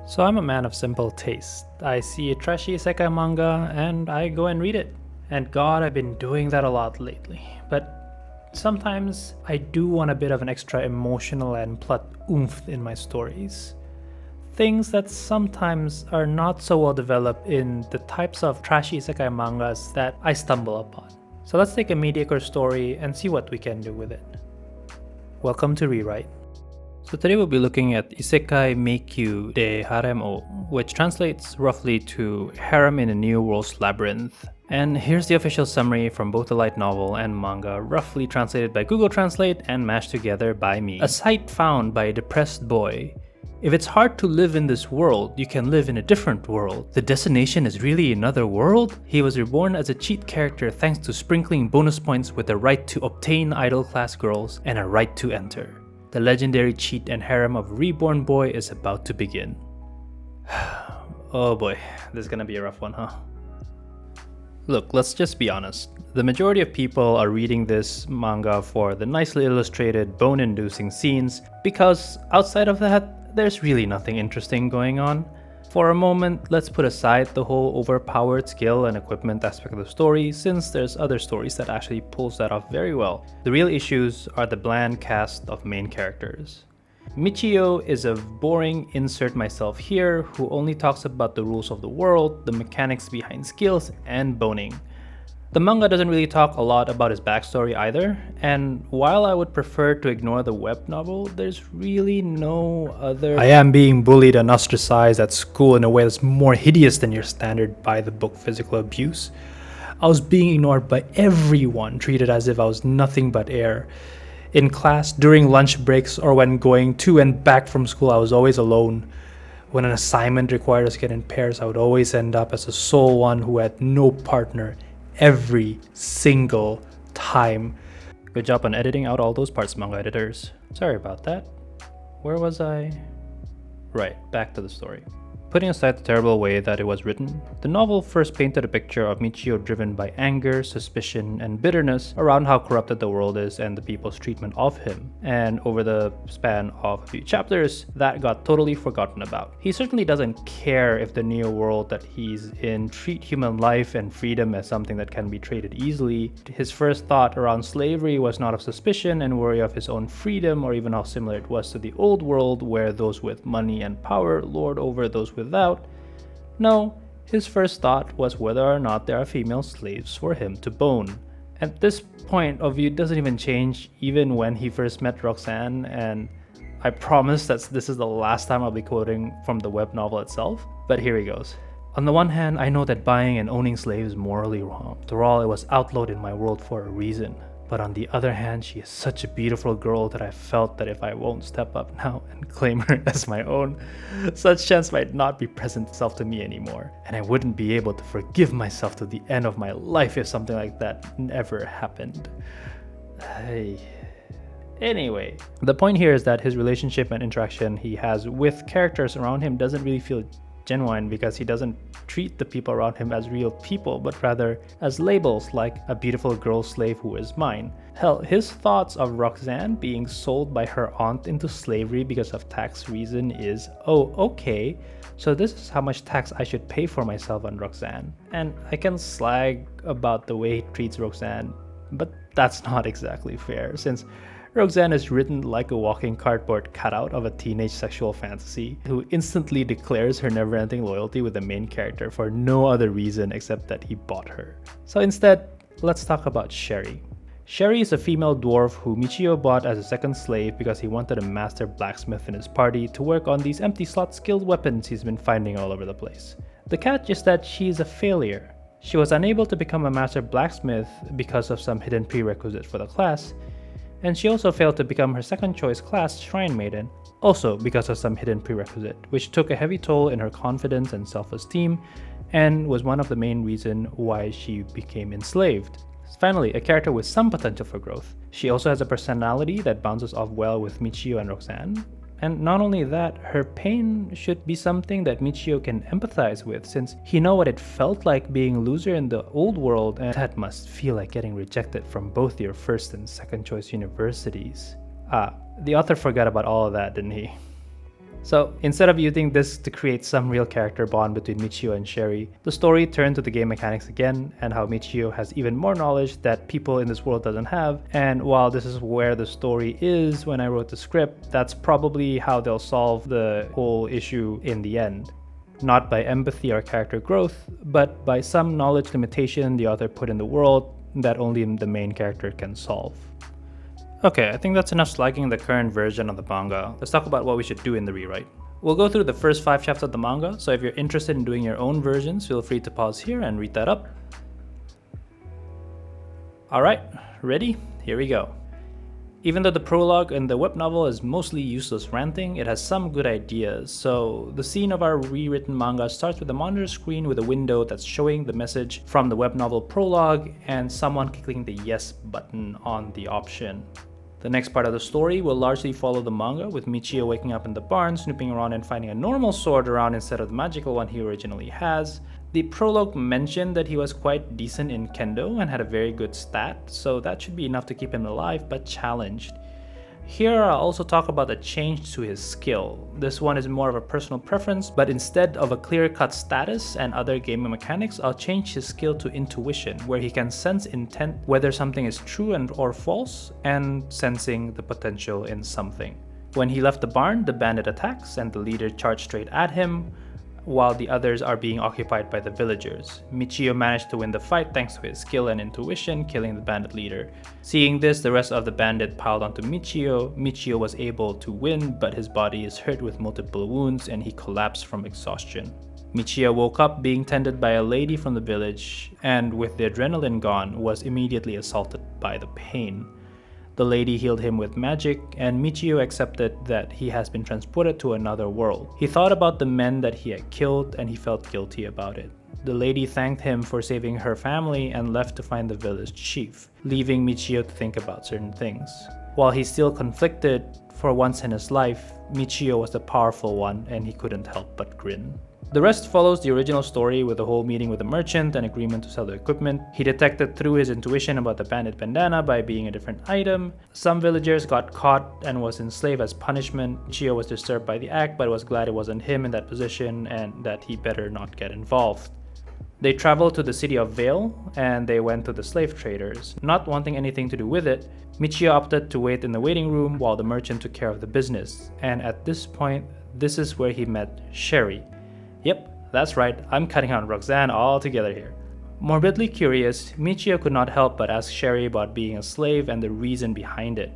So I'm a man of simple taste. I see a trashy isekai manga and I go and read it. And God, I've been doing that a lot lately. But sometimes I do want a bit of an extra emotional and plot oomph in my stories. Things that sometimes are not so well developed in the types of trashy isekai mangas that I stumble upon. So let's take a mediocre story and see what we can do with it. Welcome to Rewrite. So today we'll be looking at Isekai Meikyuu de Harem, which translates roughly to Harem in a New World's Labyrinth. And here's the official summary from both the light novel and manga, roughly translated by Google Translate and mashed together by me. A sight found by a depressed boy. If it's hard to live in this world, you can live in a different world. The destination is really another world? He was reborn as a cheat character thanks to sprinkling bonus points with the right to obtain idol class girls and a right to enter. The legendary cheat and harem of Reborn Boy is about to begin. Oh boy, this is gonna be a rough one, huh? Look, let's just be honest. The majority of people are reading this manga for the nicely illustrated, bone-inducing scenes, because outside of that, there's really nothing interesting going on. For a moment, let's put aside the whole overpowered skill and equipment aspect of the story, since there's other stories that actually pulls that off very well. The real issues are the bland cast of main characters. Michio is a boring insert myself here who only talks about the rules of the world, the mechanics behind skills, and boning. The manga doesn't really talk a lot about his backstory either, and while I would prefer to ignore the web novel, there's really no other— I am being bullied and ostracized at school in a way that's more hideous than your standard by-the-book physical abuse. I was being ignored by everyone, treated as if I was nothing but air. In class, during lunch breaks, or when going to and back from school, I was always alone. When an assignment required us to get in pairs, I would always end up as the sole one who had no partner. Every single time. Good job on editing out all those parts, manga editors. Sorry about that. Where was I? Right, back to the story. Putting aside the terrible way that it was written, the novel first painted a picture of Michio driven by anger, suspicion, and bitterness around how corrupted the world is and the people's treatment of him. And over the span of a few chapters, that got totally forgotten about. He certainly doesn't care if the neo world that he's in treat human life and freedom as something that can be traded easily. His first thought around slavery was not of suspicion and worry of his own freedom, or even how similar it was to the old world where those with money and power lord over those without. No, his first thought was whether or not there are female slaves for him to bone. At this point of view doesn't even change even when he first met Roxanne, and I promise that this is the last time I'll be quoting from the web novel itself, but here he goes. On the one hand, I know that buying and owning slaves is morally wrong. After all, it was outlawed in my world for a reason. But on the other hand, she is such a beautiful girl that I felt that if I won't step up now and claim her as my own, such chance might not be present itself to me anymore. And I wouldn't be able to forgive myself to the end of my life if something like that never happened. Anyway, the point here is that his relationship and interaction he has with characters around him doesn't really feel genuine, because he doesn't treat the people around him as real people, but rather as labels like a beautiful girl slave who is mine. Hell, his thoughts of Roxanne being sold by her aunt into slavery because of tax reason is, oh, okay, so this is how much tax I should pay for myself on Roxanne. And I can slag about the way he treats Roxanne, but that's not exactly fair, since Roxanne is written like a walking cardboard cutout of a teenage sexual fantasy who instantly declares her never-ending loyalty with the main character for no other reason except that he bought her. So instead, let's talk about Sherry. Sherry is a female dwarf who Michio bought as a second slave because he wanted a master blacksmith in his party to work on these empty slot skilled weapons he's been finding all over the place. The catch is that she's a failure. She was unable to become a master blacksmith because of some hidden prerequisite for the class, and she also failed to become her second choice class, Shrine Maiden, also because of some hidden prerequisite, which took a heavy toll in her confidence and self-esteem, and was one of the main reasons why she became enslaved. Finally, a character with some potential for growth. She also has a personality that bounces off well with Michio and Roxanne, And not only that, her pain should be something that Michio can empathize with, since he knows what it felt like being a loser in the old world, and that must feel like getting rejected from both your first and second choice universities. The author forgot about all of that, didn't he? So instead of using this to create some real character bond between Michio and Sherry, the story turned to the game mechanics again and how Michio has even more knowledge that people in this world doesn't have, and while this is where the story is when I wrote the script, that's probably how they'll solve the whole issue in the end. Not by empathy or character growth, but by some knowledge limitation the author put in the world that only the main character can solve. Okay, I think that's enough slagging the current version of the manga. Let's talk about what we should do in the rewrite. We'll go through the first 5 chapters of the manga, so if you're interested in doing your own versions, feel free to pause here and read that up. Alright, ready? Here we go. Even though the prologue in the web novel is mostly useless ranting, it has some good ideas. So the scene of our rewritten manga starts with a monitor screen with a window that's showing the message from the web novel prologue and someone clicking the yes button on the option. The next part of the story will largely follow the manga, with Michio waking up in the barn, snooping around and finding a normal sword around instead of the magical one he originally has. The prologue mentioned that he was quite decent in kendo and had a very good stat, so that should be enough to keep him alive but challenged. Here I'll also talk about the change to his skill. This one is more of a personal preference, but instead of a clear-cut status and other gaming mechanics, I'll change his skill to intuition, where he can sense intent, whether something is true or false, and sensing the potential in something. When he left the barn, the bandit attacks and the leader charged straight at him, while the others are being occupied by the villagers. Michio managed to win the fight thanks to his skill and intuition, killing the bandit leader. Seeing this, the rest of the bandit piled onto Michio. Michio was able to win, but his body is hurt with multiple wounds and he collapsed from exhaustion. Michio woke up being tended by a lady from the village, and with the adrenaline gone, was immediately assaulted by the pain. The lady healed him with magic, and Michio accepted that he has been transported to another world. He thought about the men that he had killed and he felt guilty about it. The lady thanked him for saving her family and left to find the village chief, leaving Michio to think about certain things. While he's still conflicted, for once in his life, Michio was the powerful one and he couldn't help but grin. The rest follows the original story with the whole meeting with the merchant and agreement to sell the equipment. He detected through his intuition about the bandit bandana by being a different item. Some villagers got caught and was enslaved as punishment. Michio was disturbed by the act but was glad it wasn't him in that position and that he better not get involved. They traveled to the city of Vale and they went to the slave traders. Not wanting anything to do with it, Michio opted to wait in the waiting room while the merchant took care of the business. And at this point, this is where he met Sherry. Yep, that's right, I'm cutting out Roxanne altogether here. Morbidly curious, Michio could not help but ask Sherry about being a slave and the reason behind it.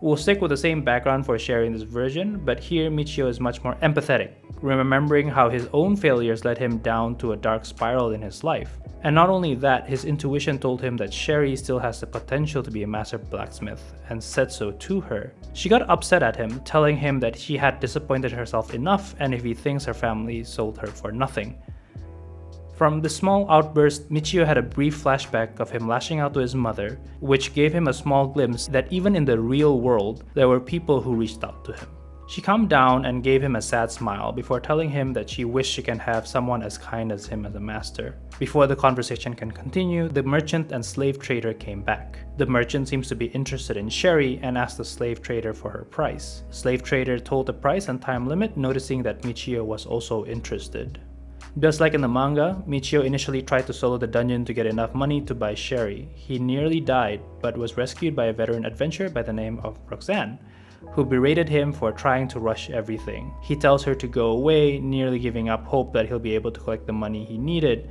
We'll stick with the same background for Sherry in this version, but here Michio is much more empathetic, remembering how his own failures led him down to a dark spiral in his life. And not only that, his intuition told him that Sherry still has the potential to be a master blacksmith, and said so to her. She got upset at him, telling him that she had disappointed herself enough and if he thinks her family sold her for nothing. From the small outburst, Michio had a brief flashback of him lashing out to his mother, which gave him a small glimpse that even in the real world, there were people who reached out to him. She calmed down and gave him a sad smile before telling him that she wished she can have someone as kind as him as a master. Before the conversation can continue, the merchant and slave trader came back. The merchant seems to be interested in Sherry and asked the slave trader for her price. The slave trader told the price and time limit, noticing that Michio was also interested. Just like in the manga, Michio initially tried to solo the dungeon to get enough money to buy Sherry. He nearly died, but was rescued by a veteran adventurer by the name of Roxanne, who berated him for trying to rush everything. He tells her to go away, nearly giving up hope that he'll be able to collect the money he needed,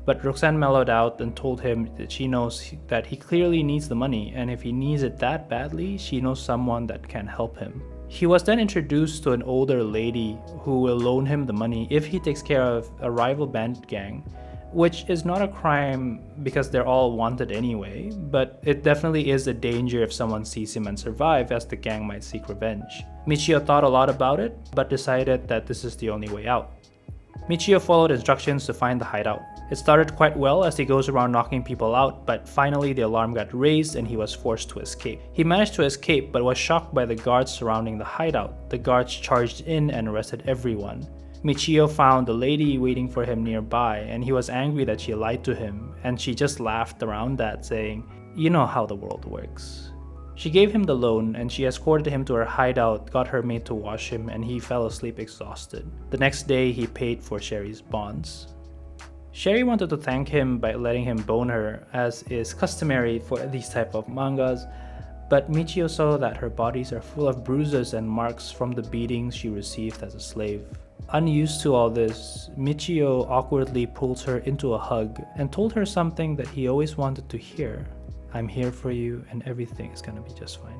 but Roxanne mellowed out and told him that she knows that he clearly needs the money, and if he needs it that badly, she knows someone that can help him. He was then introduced to an older lady who will loan him the money if he takes care of a rival bandit gang, which is not a crime because they're all wanted anyway, but it definitely is a danger if someone sees him and survives, as the gang might seek revenge. Michio thought a lot about it, but decided that this is the only way out. Michio followed instructions to find the hideout. It started quite well as he goes around knocking people out, but finally the alarm got raised and he was forced to escape. He managed to escape but was shocked by the guards surrounding the hideout. The guards charged in and arrested everyone. Michio found the lady waiting for him nearby and he was angry that she lied to him, and she just laughed around that, saying, "You know how the world works." She gave him the loan and she escorted him to her hideout, got her maid to wash him, and he fell asleep exhausted. The next day, he paid for Sherry's bonds. Sherry wanted to thank him by letting him bone her, as is customary for these type of mangas, but Michio saw that her bodies are full of bruises and marks from the beatings she received as a slave. Unused to all this, Michio awkwardly pulls her into a hug and told her something that he always wanted to hear. "I'm here for you and everything is gonna be just fine."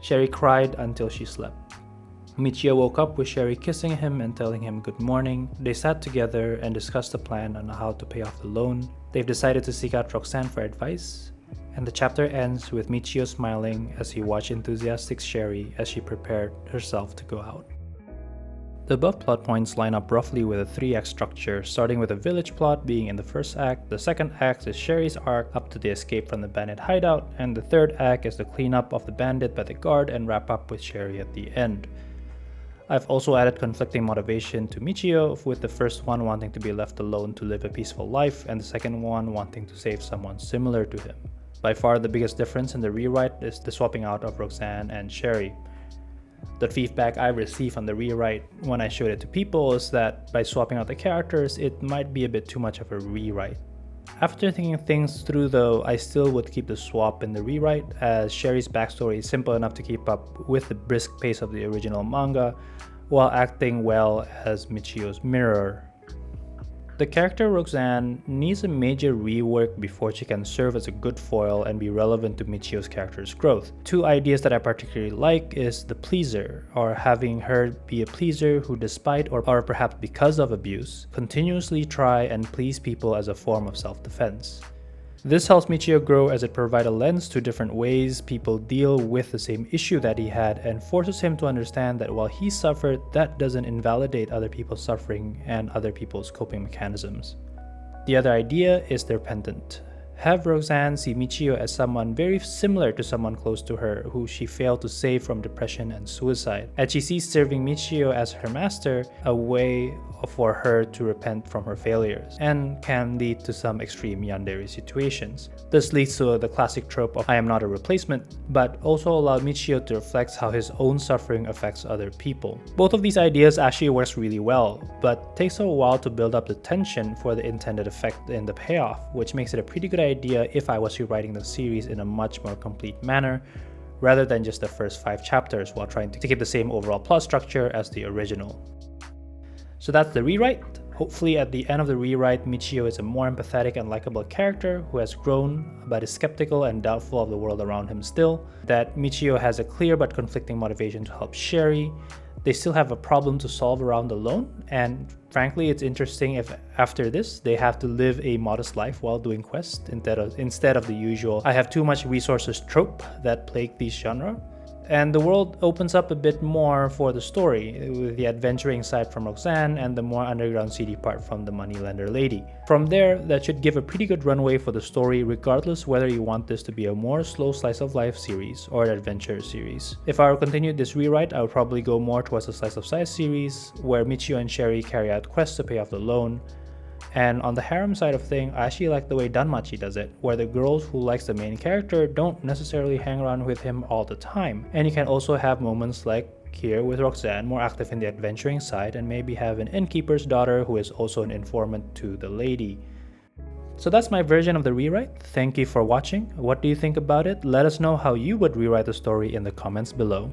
Sherry cried until she slept. Michio woke up with Sherry kissing him and telling him good morning. They sat together and discussed a plan on how to pay off the loan. They've decided to seek out Roxanne for advice, and the chapter ends with Michio smiling as he watched enthusiastic Sherry as she prepared herself to go out. The above plot points line up roughly with a 3-act structure, starting with a village plot being in the first act, the second act is Sherry's arc up to the escape from the bandit hideout, and the third act is the cleanup of the bandit by the guard and wrap up with Sherry at the end. I've also added conflicting motivation to Michio, with the first one wanting to be left alone to live a peaceful life, and the second one wanting to save someone similar to him. By far the biggest difference in the rewrite is the swapping out of Roxanne and Sherry. The feedback I received on the rewrite when I showed it to people is that by swapping out the characters, it might be a bit too much of a rewrite. After thinking things through though, I still would keep the swap in the rewrite, as Sherry's backstory is simple enough to keep up with the brisk pace of the original manga, while acting well as Michio's mirror. The character Roxanne needs a major rework before she can serve as a good foil and be relevant to Michio's character's growth. 2 ideas that I particularly like is the pleaser, or having her be a pleaser who, despite or perhaps because of abuse, continuously try and please people as a form of self-defense. This helps Michio grow as it provides a lens to different ways people deal with the same issue that he had, and forces him to understand that while he suffered, that doesn't invalidate other people's suffering and other people's coping mechanisms. The other idea is the repentant. Have Roxanne see Michio as someone very similar to someone close to her who she failed to save from depression and suicide, and she sees serving Michio as her master a way for her to repent from her failures, and can lead to some extreme yandere situations. This leads to the classic trope of "I am not a replacement," but also allow Michio to reflect how his own suffering affects other people. Both of these ideas actually works really well, but takes a while to build up the tension for the intended effect in the payoff, which makes it a pretty good idea if I was rewriting the series in a much more complete manner, rather than just the first 5 chapters while trying to keep the same overall plot structure as the original. So that's the rewrite. Hopefully at the end of the rewrite, Michio is a more empathetic and likable character who has grown but is skeptical and doubtful of the world around him still, that Michio has a clear but conflicting motivation to help Sherry, they still have a problem to solve around the loan, and frankly it's interesting if after this they have to live a modest life while doing quests instead of the usual "I have too much resources" trope that plague these genre. And the world opens up a bit more for the story, with the adventuring side from Roxanne and the more underground seedy part from the moneylender lady. From there, that should give a pretty good runway for the story, regardless whether you want this to be a more slow slice of life series or an adventure series. If I were to continue this rewrite, I would probably go more towards a slice of life series, where Michio and Sherry carry out quests to pay off the loan. And on the harem side of thing, I actually like the way Danmachi does it, where the girls who likes the main character don't necessarily hang around with him all the time. And you can also have moments like here with Roxanne, more active in the adventuring side, and maybe have an innkeeper's daughter who is also an informant to the lady. So that's my version of the rewrite. Thank you for watching. What do you think about it? Let us know how you would rewrite the story in the comments below.